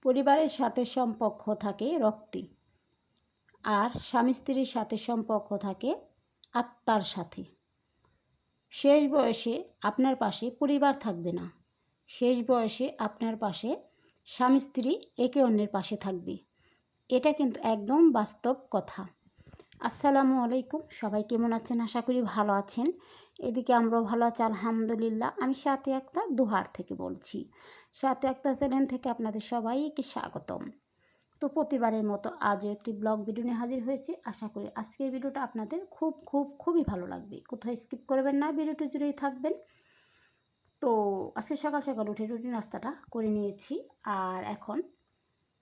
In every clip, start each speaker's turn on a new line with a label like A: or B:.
A: পরিবারের সাথে সম্পর্ক থাকে রক্তি, আর স্বামী স্ত্রীর সাথে সম্পর্ক থাকে আত্মার সাথে। শেষ বয়সে আপনার পাশে পরিবার থাকবে না, শেষ বয়সে আপনার পাশে স্বামী স্ত্রী একে অন্যের পাশে থাকবে। এটা কিন্তু একদম বাস্তব কথা। আসসালামু আলাইকুম, সবাই কেমন আছেন? আশা করি ভালো আছেন। এদিকে আমরাও ভালো আছি আলহামদুলিল্লাহ। আমি সাথে একটা দুহার থেকে বলছি। সাথে একটা চ্যানেল থেকে আপনাদের সবাইকে স্বাগতম। তো প্রতিবারের মতো আজও একটি ব্লগ ভিডিও নিয়ে হাজির হয়েছি। আশা করি আজকের ভিডিওটা আপনাদের খুবই ভালো লাগবে। কোথাও স্কিপ করবেন না, ভিডিওটি জুড়েই থাকবেন। তো আজকে সকাল সকাল উঠে রুটিন নাস্তাটা করে নিয়েছি, আর এখন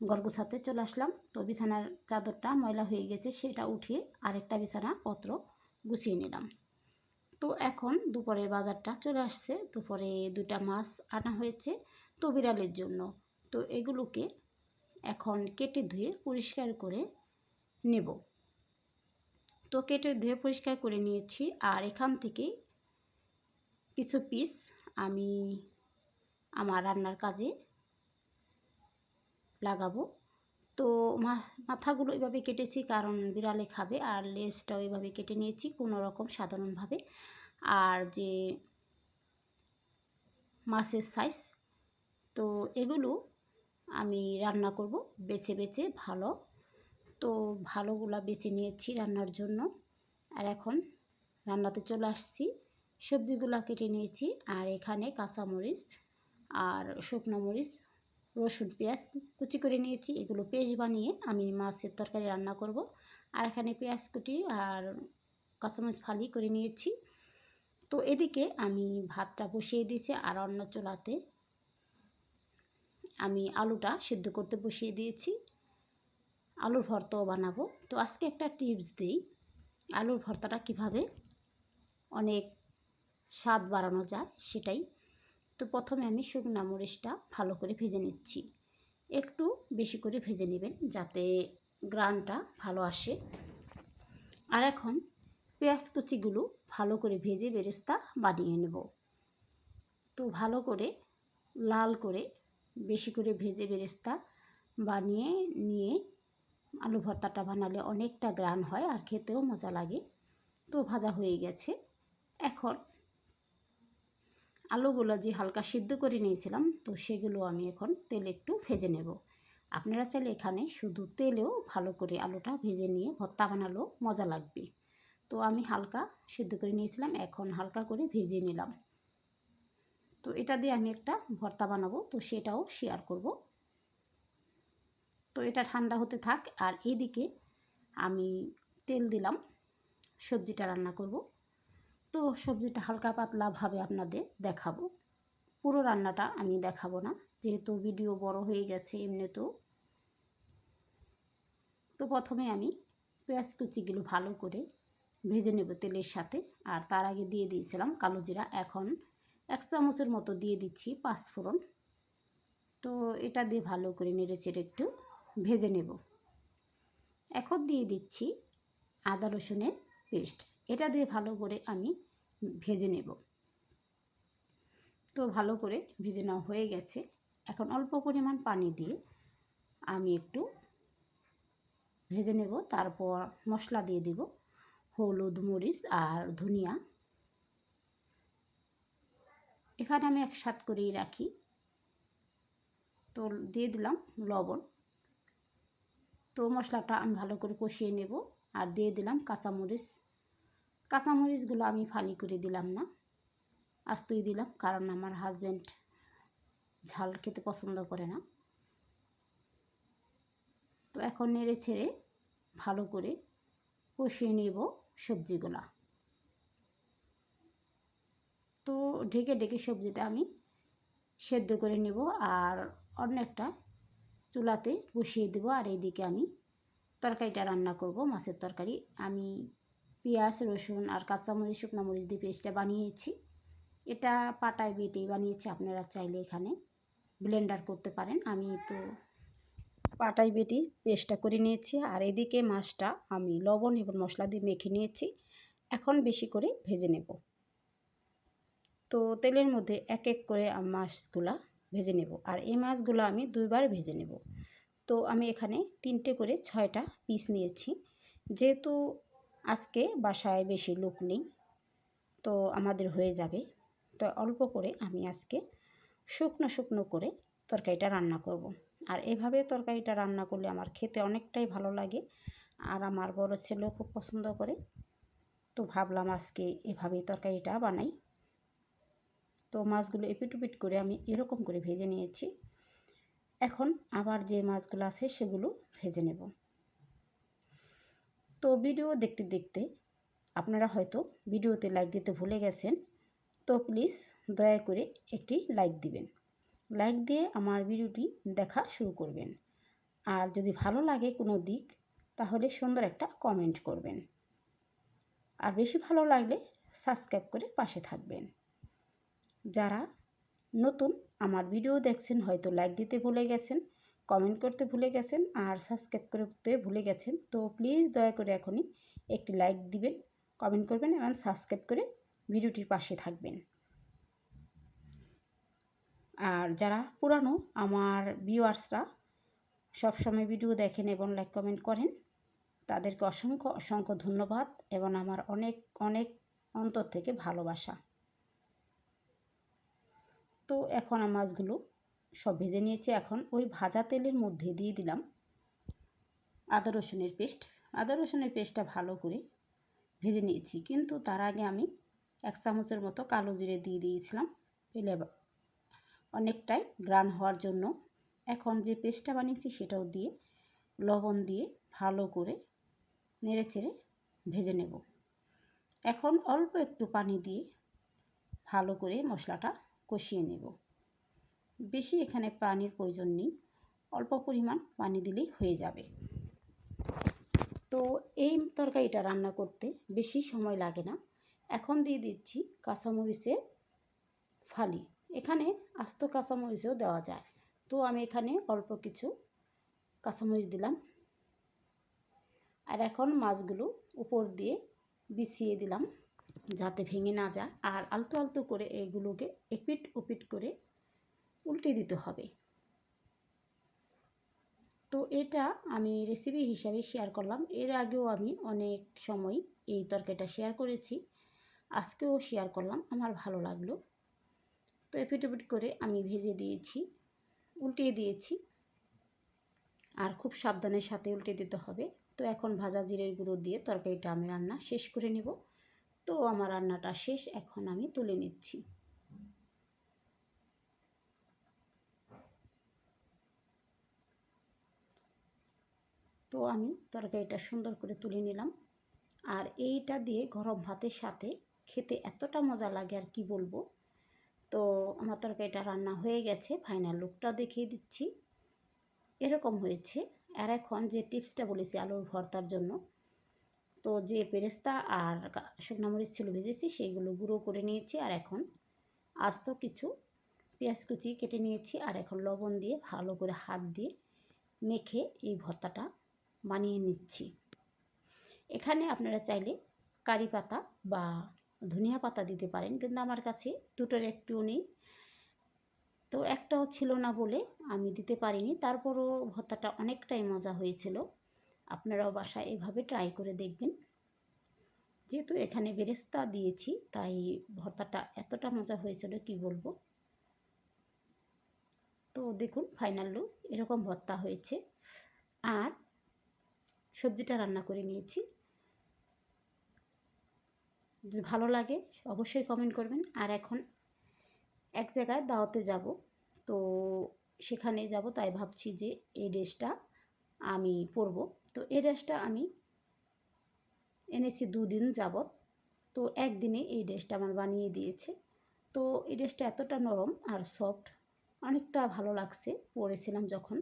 A: ঘর গোছাতে চলে আসলাম। তো বিছানার চাদরটা ময়লা হয়ে গেছে, সেটা উঠিয়ে আরেকটা বিছানাপত্র গুছিয়ে নিলাম। তো এখন দুপুরের বাজারটা চলে আসছে। দুপুরে 2টা মাছ আনা হয়েছে তো বিড়ালের জন্য। তো এগুলোকে এখন কেটে ধুয়ে পরিষ্কার করে নেব। তো কেটে ধুয়ে পরিষ্কার করে নিয়েছি, আর এখান থেকে কিছু পিস আমি আমার রান্নার কাজে লাগাবো। তো মাথাগুলো এভাবে কেটেছি কারণ বিড়ালে খাবে, আর লেজটাও এভাবে কেটে নিয়েছি কোনো রকম সাধারণভাবে। আর যে মাছের সাইজ, তো এগুলো আমি রান্না করব বেছে বেছে ভালো। তো ভালোগুলা বেছে নিয়েছি রান্নার জন্য, আর এখন রান্নাতে চলে আসছি। সবজিগুলা কেটে নিয়েছি, আর এখানে কাঁচামরিচ আর শুকনো মরিচ, রসুন, পেঁয়াজ কুচি করে নিয়েছি। এগুলো পেস্ট বানিয়ে আমি মাছের তরকারি রান্না করব। আর এখানে পেঁয়াজ কুচি আর কাঁচামরিচ ফালি করে নিয়েছি। তো এদিকে আমি ভাতটা বসিয়ে দিয়েছি, আর অন্য চুলাতে আমি আলুটা সিদ্ধ করতে বসিয়ে দিয়েছি। আলুর ভর্তাও বানাবো। তো আজকে একটা টিপস দিই, আলুর ভর্তাটা কিভাবে অনেক স্বাদ বাড়ানো যায় সেটাই। তো প্রথমে আমি শুকনো মরিচটা ভালো করে ভেজে নিচ্ছি। একটু বেশি করে ভেজে নেবেন যাতে গ্রানটা ভালো আসে। আর এখন পেঁয়াজ কুচিগুলো ভালো করে ভেজে বেরেস্তা বানিয়ে নেব। তো ভালো করে লাল করে বেশি করে ভেজে বেরেস্তা বানিয়ে নিয়ে আলু ভর্তাটা বানালে অনেকটা গ্রান হয় আর খেতেও মজা লাগে। তো ভাজা হয়ে গেছে। এখন আলুগুলো যে হালকা সিদ্ধ করে নিয়েছিলাম, তো সেগুলো আমি এখন তেলে একটু ভেজে নেব। আপনারা চাইলে এখানে শুধু তেলেও ভালো করে আলুটা ভেজে নিয়ে ভর্তা বানালেও মজা লাগবে। তো আমি হালকা সিদ্ধ করে নিয়েছিলাম, এখন হালকা করে ভেজে নিলাম। তো এটা দিয়ে আমি একটা ভর্তা বানাবো, তো সেটাও শেয়ার করব। তো এটা ঠান্ডা হতে থাক, আর এইদিকে আমি তেল দিলাম, সবজিটা রান্না করব। তো সবজিটা হালকা পাতলাভাবে আপনাদের দেখাবো, পুরো রান্নাটা আমি দেখাবো না যেহেতু ভিডিও বড় হয়ে গেছে এমনিতেও। তো প্রথমে আমি পেঁয়াজ কুচিগুলো ভালো করে ভেজে নেব তেলের সাথে, আর তার আগে দিয়ে দিয়েছিলাম কালো জিরা। এখন 1 চামচের মতো দিয়ে দিচ্ছি পাঁচফোড়ন। তো এটা দিয়ে ভালো করে নেড়েচেড়ে একটু ভেজে নেব। এখন দিয়ে দিচ্ছি আদা রসুনের পেস্ট, এটা দিয়ে ভালো করে আমি ভেজে নেব। তো ভালো করে ভেজে নেওয়া হয়ে গেছে। এখন অল্প পরিমাণ পানি দিয়ে আমি একটু ভেজে নেব। তারপর মশলা দিয়ে দিব, হলুদ, মরিচ আর ধনিয়া। এখানে আমি একসাথে করেই রাখি। তো দিয়ে দিলাম লবণ। তো মশলাটা আমি ভালো করে কষিয়ে নেব, আর দিয়ে দিলাম কাঁচামরিচ। কাঁচামরিচগুলো আমি ফালি করে দিলাম না, আস্তই দিলাম, কারণ আমার হাজব্যান্ড ঝাল খেতে পছন্দ করে না। তো এখন নেড়ে ছেড়ে ভালো করে কষিয়ে নেব সবজিগুলা। তো ঢেকে ঢেকে সবজিটা আমি সেদ্ধ করে নেব, আর অন্য একটা চুলাতে বসিয়ে দেব। আর এইদিকে আমি তরকারিটা রান্না করব, মাছের তরকারি। আমি পেঁয়াজ, রসুন আর কাঁচামরিচ, শুকনো মরিচ দিয়ে পেস্টটা বানিয়েছি। এটা পাটায় বেটেই বানিয়েছি, আপনারা চাইলে এখানে ব্লেন্ডার করতে পারেন। আমি তো পাটায় বেটে পেস্টটা করে নিয়েছি। আর এদিকে মাছটা আমি লবণ এবং মশলা দিয়ে মেখে নিয়েছি, এখন বেশি করে ভেজে নেব। তো তেলের মধ্যে এক এক করে মাছগুলা ভেজে নেব। আর এই মাছগুলো আমি 2বার ভেজে নেব। তো আমি এখানে 3টে করে 6টা পিস নিয়েছি। যেহেতু আজকে বাসায় বেশি লোক নেই, তো আমাদের হয়ে যাবে। তো অল্প করে আমি আজকে শুকনো শুকনো করে তরকারিটা রান্না করব। আর এভাবে তরকারিটা রান্না করলে আমার খেতে অনেকটাই ভালো লাগে, আর আমার বড় ছেলেও খুব পছন্দ করে। তো ভাবলাম আজকে এভাবেই তরকারিটা বানাই। তো মাছগুলো এপিট ওপিট করে আমি এরকম করে ভেজে নিয়েছি। এখন আবার যে মাছগুলো আছে সেগুলো ভেজে নেব। তো ভিডিও দেখতে দেখতে আপনারা হয়তো ভিডিওতে লাইক দিতে ভুলে গেছেন, তো প্লিজ দয়া করে একটি লাইক দিবেন। লাইক দিয়ে আমার ভিডিওটি দেখা শুরু করবেন। আর যদি ভালো লাগে কোনো দিক, তাহলে সুন্দর একটা কমেন্ট করবেন। আর বেশি ভালো লাগলে সাবস্ক্রাইব করে পাশে থাকবেন। যারা নতুন আমার ভিডিও দেখছেন হয়তো লাইক দিতে ভুলে গেছেন, কমেন্ট করতে ভুলে গেছেন, আর সাবস্ক্রাইব করতে ভুলে গেছেন, তো প্লিজ দয়া করে এখনই একটি লাইক দিবেন, কমেন্ট করবেন এবং সাবস্ক্রাইব করে ভিডিওটির পাশে থাকবেন। আর যারা পুরানো আমার ভিউয়ার্সরা সবসময় ভিডিও দেখেন এবং লাইক কমেন্ট করেন, তাদেরকে অসংখ্য অসংখ্য ধন্যবাদ এবং আমার অনেক অনেক অন্তর থেকে ভালোবাসা। তো এখন আমার মাছগুলো সব ভেজে নিয়েছি। এখন ওই ভাজা তেলের মধ্যে দিয়ে দিলাম আদা রসুনের পেস্ট। আদা রসুনের পেস্টটা ভালো করে ভেজে নিয়েছি, কিন্তু তার আগে আমি 1 চামচের মতো কালো জিরে দিয়ে দিয়েছিলাম পেলে অনেকটাই গ্রান হওয়ার জন্য। এখন যে পেস্টটা বানিয়েছি সেটাও দিয়ে লবণ দিয়ে ভালো করে নেড়েচেড়ে ভেজে নেব। এখন অল্প একটু পানি দিয়ে ভালো করে মশলাটা কষিয়ে নেব। বেশি এখানে পানির প্রয়োজন নেই, অল্প পরিমাণ পানি দিলেই হয়ে যাবে। তো এই তরকারিটা রান্না করতে বেশি সময় লাগে না। এখন দিয়ে দিচ্ছি কাঁচামরিচের ফালি। এখানে আস্ত কাঁচামরিচও দেওয়া যায়, তো আমি এখানে অল্প কিছু কাঁচামরিচ দিলাম। আর এখন মাছগুলো উপর দিয়ে বিছিয়ে দিলাম যাতে ভেঙে না যায়। আর আলতো আলতো করে এগুলোকে এপিট ওপিট করে উল্টে দিতে হবে। তো এটা আমি রেসিপি হিসাবে শেয়ার করলাম। এর আগেও আমি অনেক সময় এই তরকারিটা শেয়ার করেছি, আজকেও শেয়ার করলাম, আমার ভালো লাগলো। তো এপিট ওপিট করে আমি ভেজে দিয়েছি, উল্টিয়ে দিয়েছি, আর খুব সাবধানের সাথে উল্টে দিতে হবে। তো এখন ভাজা জিরের গুঁড়ো দিয়ে তরকারিটা আমি রান্না শেষ করে নেব। তো আমার রান্নাটা শেষ, এখন আমি তুলে নিচ্ছি। তো আমি তরকারিটা সুন্দর করে তুলে নিলাম। আর এইটা দিয়ে গরম ভাতের সাথে খেতে এতটা মজা লাগে আর কি বলবো। তো আমার তরকারিটা রান্না হয়ে গেছে, ফাইনাল লুকটা দেখিয়ে দিচ্ছি। এরকম হয়েছে। আর এখন যে টিপসটা বলেছি আলুর ভর্তার জন্য, তো যে পেরেস্তা আর শুকনো মরিচ ছিল ভেজেছি সেইগুলো গুঁড়ো করে নিয়েছি। আর এখন আস্ত কিছু পেঁয়াজ কুচি কেটে নিয়েছি। আর এখন লবণ দিয়ে ভালো করে হাত দিয়ে মেখে এই ভর্তাটা বানিয়ে নিচ্ছি। এখানে আপনারা চাইলে কারি পাতা বা ধনিয়া পাতা দিতে পারেন, কিন্তু আমার কাছে দুটোর একটুও নেই, তো একটাও ছিল না বলে আমি দিতে পারিনি। তারপরও ভর্তাটা অনেকটাই মজা হয়েছিল। আপনারাও বাসায় এভাবে ট্রাই করে দেখবেন। যেহেতু এখানে বেরেস্তা দিয়েছি তাই ভর্তাটা এতটা মজা হয়েছিল কি বলবো। তো দেখুন ফাইনাল লুক এরকম ভর্তা হয়েছে। আর সবজিটা রান্না করে নিয়েছি। যদি ভালো লাগে অবশ্যই কমেন্ট করবেন। আর এখন এক জায়গায় দাওয়াতে যাব, তো সেখানে যাব, তাই ভাবছি যে এই ড্রেসটা আমি পরবো। তো এই ড্রেসটা আমি এনেছি 2 দিন যাবত। তো একদিনে এই ড্রেসটা আমার বানিয়ে দিয়েছে। তো এই ড্রেসটা এতটা নরম আর সফট, অনেকটা ভালো লাগছে পরেছিলাম যখন।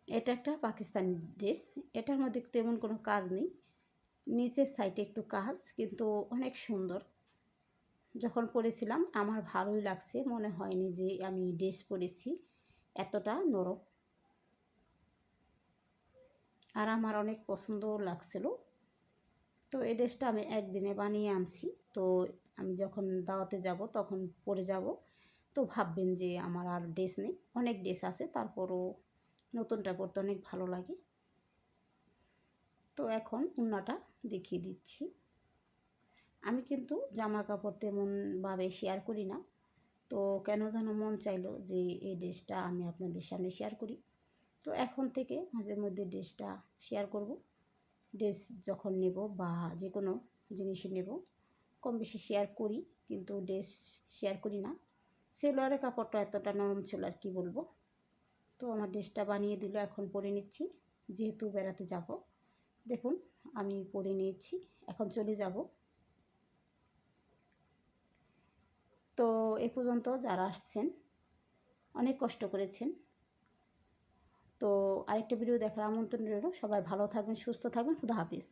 A: এটা একটা পাকিস্তানি ড্রেস, এটার মধ্যে তেমন কোনো কাজ নেই, নিচের সাইডে একটু কাজ, কিন্তু অনেক সুন্দর। যখন পরেছিলাম আমার ভালোই লাগছে, মনে হয়নি যে আমি ড্রেস পরেছি, এতটা নরম। আর আমার অনেক পছন্দও লাগছিলো। তো এই ড্রেসটা আমি একদিনে বানিয়ে আনছি। তো আমি যখন দাওয়াতে যাব তখন পরে যাব। তো ভাববেন যে আমার আর ড্রেস নেই, অনেক ড্রেস আছে, তারপরও নতুনটা পরতে অনেক ভালো লাগে। তো এখন ওড়নাটা দেখিয়ে দিচ্ছি। আমি কিন্তু জামা কাপড় তেমনভাবে শেয়ার করি না, তো কেন যেন মন চাইলো যে এই ড্রেসটা আমি আপনাদের সামনে শেয়ার করি। তো এখন থেকে মাঝে মধ্যে ড্রেসটা শেয়ার করব। ড্রেস যখন নেব বা যে কোনো জিনিস নেব কম বেশি শেয়ার করি, কিন্তু ড্রেস শেয়ার করি না। সেলোয়ারের কাপড়টা এতটা নরম ছিল আর কি বলবো। তো আমার ড্রেসটা বানিয়ে দিল, এখন পরে নিচ্ছি, যেহেতু বেড়াতে যাব। দেখুন আমি পরে নিয়েছি, এখন চলে যাব। তো এ পর্যন্ত যারা আসছেন অনেক কষ্ট করেছেন। তো আরেকটা ভিডিও দেখার আমন্ত্রণ রইল। সবাই ভালো থাকবেন, সুস্থ থাকবেন। খুদা হাফিজ।